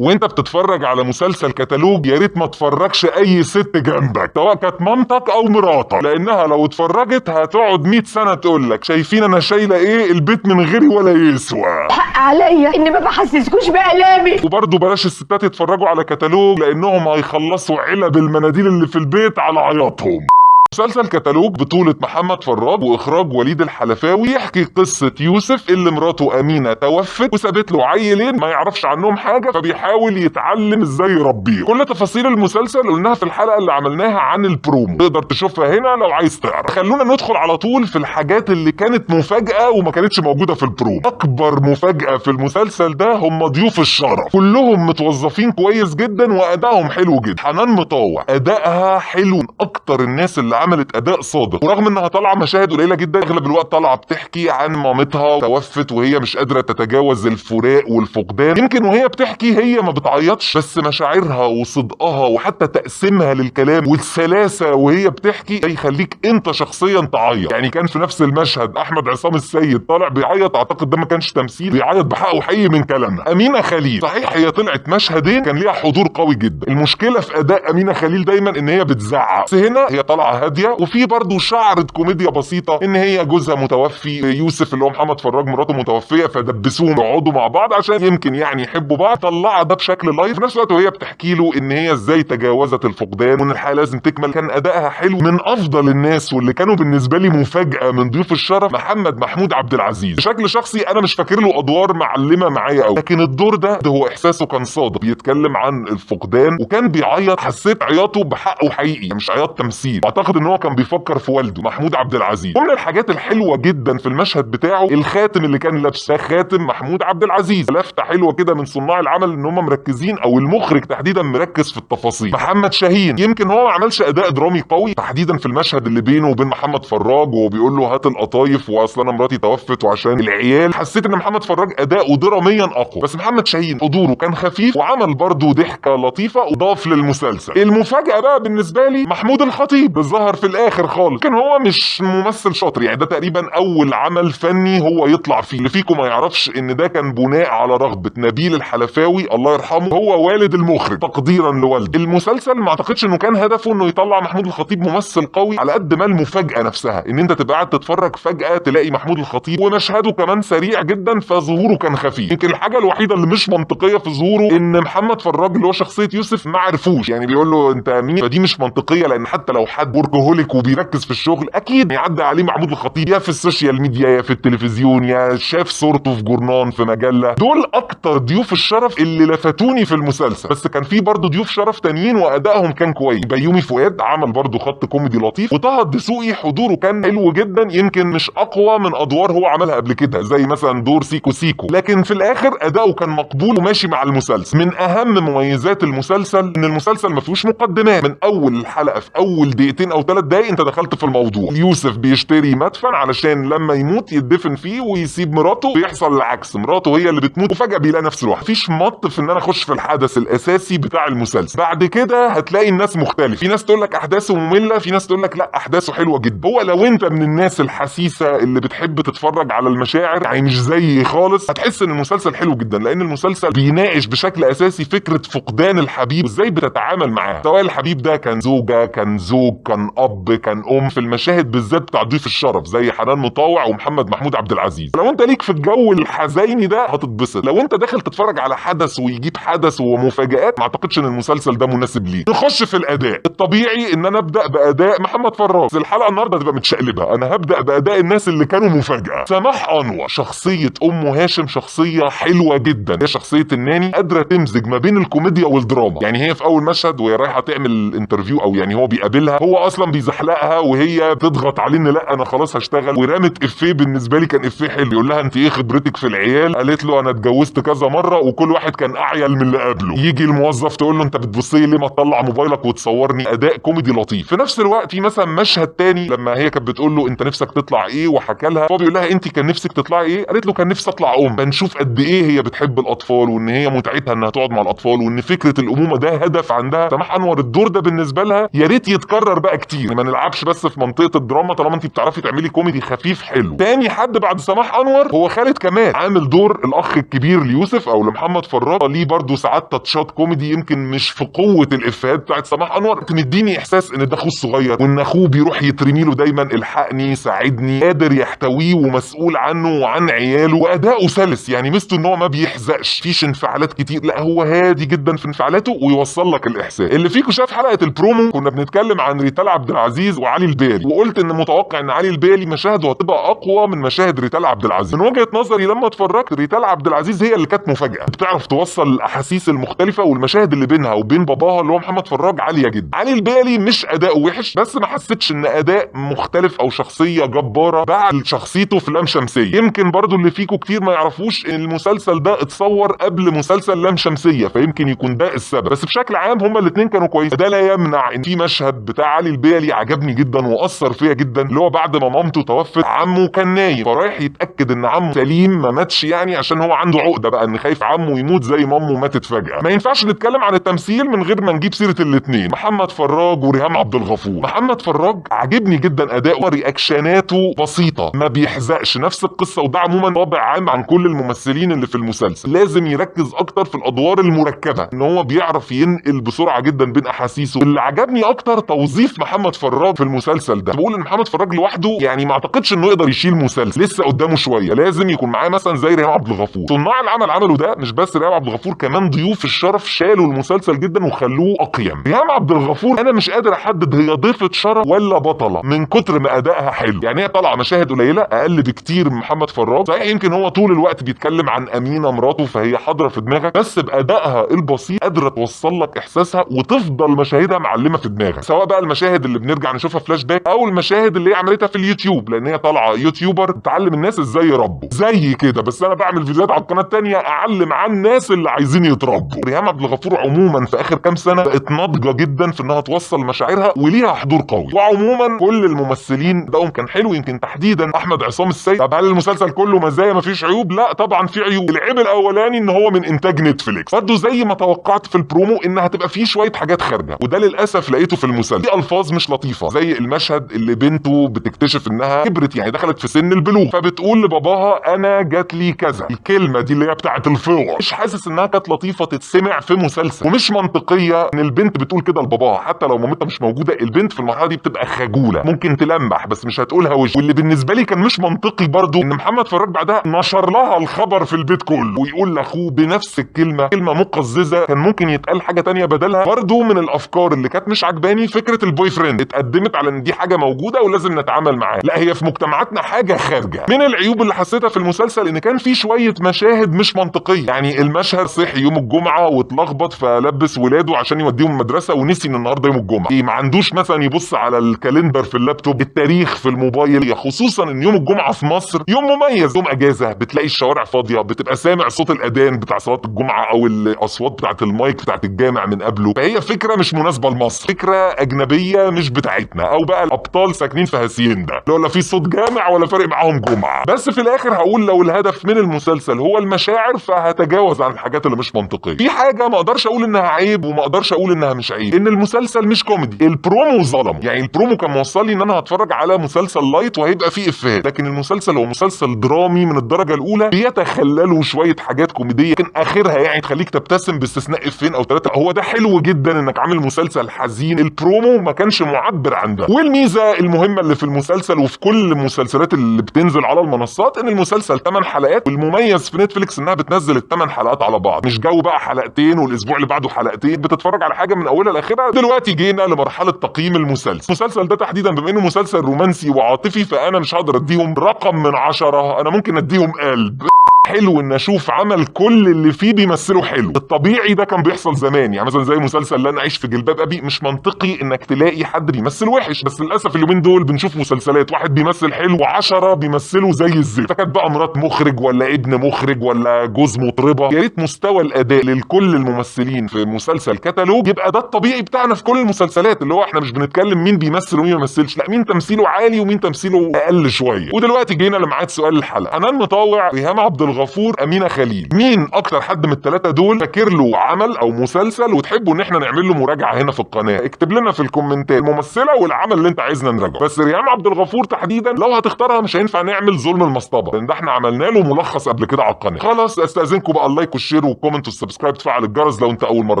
وانت بتتفرج على مسلسل كتالوج يا ريت ما تفرجش اي ست جنبك سواء كانت مامتك او مراتك، لانها لو اتفرجت هتقعد 100 سنه تقول لك شايفين انا شايله ايه، البيت من غيري ولا يسوى. حق عليا اني ما بحسسكوش بآلامي. وبرضه بلاش الستات يتفرجوا على كتالوج لانهم هيخلصوا علب المناديل اللي في البيت على عياطهم. مسلسل كتالوج بطولة محمد فراج وإخراج وليد الحلفاوي يحكي قصة يوسف اللي مراته أمينة توفت وسابت له عيلين ما يعرفش عنهم حاجة، فبيحاول يتعلم ازاي يربيه. كل تفاصيل المسلسل قلناها في الحلقة اللي عملناها عن البرومو، تقدر تشوفها هنا لو عايز تعرف. خلونا ندخل على طول في الحاجات اللي كانت مفاجأة وما كانتش موجودة في البرومو. أكبر مفاجأة في المسلسل ده هم ضيوف الشرف، كلهم متوظفين كويس جدا وأدائهم حلو جدا. حنان مطاوع أدائها حلو، من أكتر الناس اللي عملت اداء صادق، ورغم انها طالعه مشاهد قليله جدا اغلب الوقت طالعه بتحكي عن مامتها توفت وهي مش قادره تتجاوز الفراق والفقدان. يمكن وهي بتحكي هي ما بتعيطش، بس مشاعرها وصدقها وحتى تقسيمها للكلام والسلاسه وهي بتحكي ده يخليك انت شخصيا تعيط. يعني كان في نفس المشهد احمد عصام السيد طالع بيعيط، اعتقد ده ما كانش تمثيل، بيعيط بحقه حقيقي من كلامها. امينه خليل صحيح هي طلعت مشهدين كان ليها حضور قوي جدا، المشكله في اداء امينه خليل دايما ان هي بتزعق، بس هنا هي طالعه هاديه وفي برضه شعرة كوميديا بسيطة ان هي جوزها متوفي، يوسف اللي هو محمد فراج مراته متوفية، فدبسوهم يقعدوا مع بعض عشان يمكن يعني يحبوا بعض. طلعها ده بشكل لايف في نفس الوقت وهي بتحكي له ان هي ازاي تجاوزت الفقدان وان الحياة لازم تكمل. كان ادائها حلو. من افضل الناس واللي كانوا بالنسبة لي مفاجأة من ضيوف الشرف محمود عبد العزيز. بشكل شخصي انا مش فاكر له ادوار معلمة معايا قوي، لكن الدور ده هو احساسه كان صادق، بيتكلم عن الفقدان وكان بيعيط، حسيت عياطه بحقه حقيقي مش عياط تمثيل. اعتقد ان هو كان بيفكر في والده محمود عبد العزيز. ومن الحاجات الحلوه جدا في المشهد بتاعه الخاتم اللي كان لابسه، خاتم محمود عبد العزيز. لفته حلوه كده من صناع العمل ان هم مركزين، او المخرج تحديدا مركز في التفاصيل. محمد شاهين يمكن هو ما عملش اداء درامي قوي تحديدا في المشهد اللي بينه وبين محمد فراج وهو بيقول له هات القطايف واصل انا مراتي توفت وعشان العيال. حسيت ان محمد فراج اداؤه دراميا اقوى، بس محمد شاهين حضوره كان خفيف وعمل برضه ضحكه لطيفه وضاف للمسلسل. المفاجاه بقى بالنسبه لي محمود الخطيب ظهر في الاخر خالص. كان هو مش ممثل شاطر، يعني ده تقريبا اول عمل فني هو يطلع فيه. اللي فيكم ما يعرفش ان ده كان بناء على رغبه نبيل الحلفاوي الله يرحمه، هو والد المخرج، تقديرا لوالده. المسلسل ما اعتقدش انه كان هدفه انه يطلع محمود الخطيب ممثل قوي على قد ما المفاجاه نفسها، ان انت تبقى قاعد تتفرج فجاه تلاقي محمود الخطيب ومشهده كمان سريع جدا فظهوره كان خفيف. يمكن الحاجه الوحيده اللي مش منطقيه في ظهوره ان محمد فراج اللي هو شخصيه يوسف ما عرفوش، يعني بيقول له انت مين، فدي مش منطقيه، لان حتى لو حد وركهوليك وبيركز في الشغل اكيد يعدي عليه محمود الخطيب يا في السوشيال ميديا يا في التلفزيون يا شاف صورته في جورنان في مجله. دول اكتر ضيوف الشرف اللي لفتوني في المسلسل، بس كان في برضه ضيوف شرف تانيين وادائهم كان كويس. بيومي فؤاد عمل برضه خط كوميدي لطيف، وطه الدسوقي حضوره كان حلو جدا، يمكن مش اقوى من ادوار هو عملها قبل كده زي مثلا دور سيكو سيكو، لكن في الاخر اداؤه كان مقبول وماشي مع المسلسل. من اهم مميزات المسلسل ان المسلسل ما فيهوش مقدمات، من اول الحلقه في اول دقيقتين او 3 دقايق انت دخلت في الموضوع. يوسف بيشتري مدفن علشان لما يموت يدفن فيه ويسيب مراته، بيحصل العكس، مراته هي اللي بتموت وفجاه بيلاقي نفسه لوحده. مفيش مط في ان انا اخش في الحدث الاساسي بتاع المسلسل. بعد كده هتلاقي الناس مختلفه، في ناس تقول لك احداثه ممله، في ناس تقول لك لا احداثه حلوه جدا. هو لو انت من الناس الحسيسه اللي بتحب تتفرج على المشاعر يعني مش زي خالص، هتحس ان المسلسل حلو جدا، لان المسلسل بيناقش بشكل اساسي فكره فقدان الحبيب وازاي بتتعامل معاه، سواء الحبيب ده كان زوجه كان زوج كان اب كان ام. في المشاهد بالذات بتاع ضيوف الشرف زي حنان مطاوع محمود عبد العزيز، لو انت ليك في الجو الحزيني ده هتتبسط. لو انت داخل تتفرج على حدث ويجيب حدث ومفاجآت ما اعتقدش ان المسلسل ده مناسب ليك. نخش في الاداء. الطبيعي ان انا ابدا باداء محمد فراج، الحلقه النهارده هتبقى متشقلبه، انا هبدا باداء الناس اللي كانوا مفاجاه. سماح انور شخصيه ام هاشم شخصيه حلوه جدا، هي شخصيه الناني قادره تمزج ما بين الكوميديا والدراما. يعني هي في اول مشهد وهي رايحه تعمل انترفيو، او يعني هو بيقابلها، هو اصلا بيزحلقها وهي بتضغط عليه ان لا انا خلاص هشتغل، ورامت افيه بالنسبه لي كان افيه حلو، يقول لها انت ايه خبرتك في العيال؟ قالت له انا اتجوزت كذا مره وكل واحد كان اعيل من اللي قبله. يجي الموظف تقول له انت بتبص لي ليه، ما تطلع موبايلك وتصورني. اداء كوميدي لطيف. في نفس الوقت في مثلا مشهد تاني لما هي كانت بتقول له انت نفسك تطلع ايه وحكى لها، هو بيقول لها انت كان نفسك تطلعي ايه؟ قالت له كان نفسي اطلع ام. فنشوف قد ايه هي بتحب الاطفال وان هي متعتها انها تقعد مع الاطفال وان فكره الامومه ده هدف عندها. سماح انور الدور ده بالنسبه لها يا ريت يتكرر بقى كتير. كتير، ما نلعبش بس في منطقه الدراما طالما انت بتعرفي تعملي كوميدي خفيف حلو. تاني حد بعد سماح انور هو خالد كمال، عامل دور الاخ الكبير ليوسف او لمحمد فراج، ليه برضه ساعات تاتشات كوميدي يمكن مش في قوه الافيهات بتاعت سماح انور، تمديني احساس ان ده اخوه الصغير وان اخوه بيروح يترمي له دايما الحقني ساعدني، قادر يحتويه ومسؤول عنه وعن عياله، واداؤه سلس. يعني ميزته ان هو ما بيحزقش، فيش انفعالات كتير، لا هو هادي جدا في انفعالاته ويوصل لك الاحساس. اللي فيكم شاف حلقه البرومو كنا بنتكلم عن ريتال عبد العزيز وعلي البالي، وقلت ان متوقع ان علي البالي مشاهده هتبقى اقوى من مشاهد ريتال عبد العزيز. من وجهه نظري لما اتفرجت، ريتال عبد العزيز هي اللي كانت مفاجاه، بتعرف توصل الاحاسيس المختلفه، والمشاهد اللي بينها وبين باباها اللي هو محمد فراج عاليه جدا. علي البالي مش اداؤه وحش، بس ما حسيتش ان اداء مختلف او شخصيه جباره بعد شخصيته في لام شمسيه. يمكن برضو اللي فيكم كتير ما يعرفوش ان المسلسل ده اتصور قبل مسلسل لام شمسيه، فيمكن يكون ده السبب. بس بشكل عام هما الاثنين كانوا كويس. ده لا يمنع ان في مشهد بتاع علي البالي عجبني جدا واثر فيا جدا، اللي هو بعد ما مامته توفت عمه كان نايم، فرايح يتاكد ان عمه سليم ما ماتش، يعني عشان هو عنده عقده بقى ان خايف عمه يموت زي مامه ماتت فجاه. ما ينفعش نتكلم عن التمثيل من غير ما نجيب سيره الاثنين، محمد فراج وريهام عبد الغفور. محمد فراج عجبني جدا اداؤه، رياكشناته بسيطه، ما بيحزقش، نفس القصه. وده عموما طابع عام عن كل الممثلين اللي في المسلسل، لازم يركز اكتر في الادوار المركبه، ان هو بيعرف ينقل بسرعه جدا بين احاسيسه. اللي عجبني اكتر توظيف محمد فراج في المسلسل ده. بقول ان محمد فراج لوحده يعني ما اعتقدش انه يقدر يشيل مسلسل، لسه قدامه شويه، لازم يكون معاه مثلا زي ريهام عبد الغفور. صناع العمل عملوا ده، مش بس ريهام عبد الغفور، كمان ضيوف الشرف شالوا المسلسل جدا وخلوه اقيم. ريهام عبد الغفور انا مش قادر احدد هي ضيفه شرف ولا بطله من كتر ما ادائها حلو. يعني هي طالعه مشاهد قليله، اقل بكتير من محمد فراج، صحيح يمكن هو طول الوقت بيتكلم عن امينه مراته فهي حاضره في دماغك، بس بادائها البسيط قادره توصل لك احساسها وتفضل مشاهدها معلمه في دماغك، سواء بقى المشاهد اللي بنرجع نشوفها فلاش باك او المشاهد اللي هي عملتها في اليوتيوب، لان هي طالعه يوتيوبر بتعلم الناس ازاي يربوا زي كده. بس انا بعمل فيديوهات على القناه الثانيه اعلم عن الناس اللي عايزين يتربوا. ريهام عبد الغفور عموما في اخر كام سنه بقت ناضجه جدا في انها توصل مشاعرها وليها حضور قوي. وعموما كل الممثلين دقهم كان حلو، يمكن تحديدا احمد عصام السيد. طب هل المسلسل كله مزايا مفيش عيوب؟ لا طبعا في عيوب. العيب الاولاني ان هو من انتاج نتفليكس، برضه زي ما توقعت في البرومو ان هتبقى فيه شويه حاجات خارجه، وده للاسف لقيته في المسلسل. في الفاظ مش لطيفه، زي المشهد اللي بنته بتكتشف انها كبرت، يعني دخلت في سن البلوغ، فبتقول لباباها انا جات لي كذا. الكلمه دي اللي هي بتاعه الفور، مش حاسس انها كانت لطيفه تتسمع في مسلسل، ومش منطقيه ان البنت بتقول كده لباباها. حتى لو مامتها مش موجوده، البنت في المرحله دي بتبقى خجوله، ممكن تلمح بس مش هتقولها وش. واللي بالنسبه لي كان مش منطقي برضو ان محمد فراج بعدها نشر لها الخبر في البيت كله، ويقول لاخوه بنفس الكلمه، كلمه مقززه كان ممكن يتقال حاجه تانية بدلها. برضو من الافكار اللي كانت مش عجباني فكره البوي فريند، اتقدمت على ان دي حاجه موجوده ولازم نتعامل معاها، لا هي في مجتمعاتنا حاجه خارجه. من العيوب اللي حسيتها في المسلسل ان كان في شويه مشاهد مش منطقيه، يعني المشهد صحي يوم الجمعه واتلخبط فلبس ولاده عشان يوديهم المدرسه ونسي ان النهارده يوم الجمعه، ما عندوش مثلا يبص على الكالندر في اللابتوب، التاريخ في الموبايل، خصوصا ان يوم الجمعه في مصر يوم مميز، يوم اجازه، بتلاقي الشوارع فاضيه، بتبقى سامع صوت الاذان بتاع صلاه الجمعه او الاصوات بتاعه المايك بتاعه الجامع من قبله. فهي فكره مش مناسبه لمصر، فكره اجنبيه مش بتاعتنا، او بقى الابطال ساكنين في هاسيندا لا في صوت جامع ولا فارق معاهم جمعه. بس في الاخر هقول لو الهدف من المسلسل هو المشاعر فهتجاوز عن الحاجات اللي مش منطقيه. في حاجه ما اقدرش اقول انها عيب وما اقدرش اقول انها مش عيب، ان المسلسل مش كوميدي. البرومو ظلم، يعني البرومو كان موصل لي ان انا هتفرج على مسلسل لايت وهيبقى فيه افيهات، لكن المسلسل هو مسلسل درامي من الدرجه الاولى، بيتخللوا شويه حاجات كوميديه لكن اخرها يعني تخليك تبتسم باستثناء افين او ثلاثه. هو ده حلو جدا انك عامل مسلسل حزين، البرومو ما كانش معبر عن ده. والميزه المهمه اللي في المسلسل وفي كل المسلسلات اللي بتنزل على المنصات ان المسلسل 8 حلقات، والمميز في نتفليكس انها بتنزل ال8 حلقات على بعض، مش جو بقى حلقتين والاسبوع اللي بعده حلقتين، بتتفرج على حاجه من اولها لاخرها. دلوقتي جينا لمرحله تقييم المسلسل ده تحديدا، بما انه مسلسل رومانسي وعاطفي فانا مش هقدر اديهم رقم من 10، انا ممكن اديهم قلب. حلو ان اشوف عمل كل اللي فيه بيمثلوا حلو. الطبيعي ده كان بيحصل زمان، يعني مثلا زي مسلسل لن اعيش في جلباب ابي، مش منطقي انك تلاقي حد بيمثل وحش، بس للاسف اليومين دول بنشوف مسلسلات واحد بيمثل حلو و10 بيمثلوا زي الزفت، كانت بقى مرات مخرج ولا ابن مخرج ولا جوز مطربه. يا ريت مستوى الاداء لكل الممثلين في مسلسل كتالوج يبقى ده الطبيعي بتاعنا في كل المسلسلات، اللي هو احنا مش بنتكلم مين بيمثل ومين ما بيمثلش، لا مين تمثيله عالي ومين تمثيله اقل شويه. ودلوقتي جينا لميعاد سؤال الحلقه. حنان مطاوع، ريهام عبد الغفور، امينه خليل. مين اكتر حد من الثلاثه دول فاكر له عمل او مسلسل وتحبوا ان احنا نعمل له مراجعه هنا في القناه؟ اكتب لنا في الكومنتات الممثله والعمل اللي انت عايزنا نراجعه. بس ريهام عبد الغفور تحديدا لو هتختارها مش هينفع نعمل ظلم المصطبه، لان ده احنا عملنا له ملخص قبل كده على القناه. خلاص استاذنكم بقى، اللايك والشير والكومنت والسبسكرايب، تفعل الجرس لو انت اول مره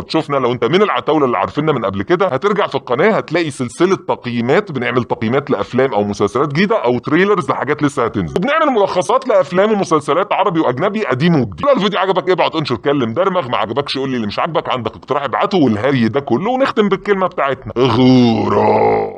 تشوفنا. لو انت من العتاوله اللي عارفيننا من قبل كده، هترجع في القناه هتلاقي سلسله تقييمات، بنعمل تقييمات لافلام او مسلسلات جديده او تريلرز لحاجات لسه هتنزل، وبنعمل ملخصات لافلام ومسلسلات عربي واجنبي قديم وجديد. لو الفيديو عجبك ابعت انشر كلم درمغ، ما عجبكش قول لي اللي مش عاجبك، عندك اقتراح ابعته، والهري ده كله ونختم بالكلمه بتاعتنا غورة.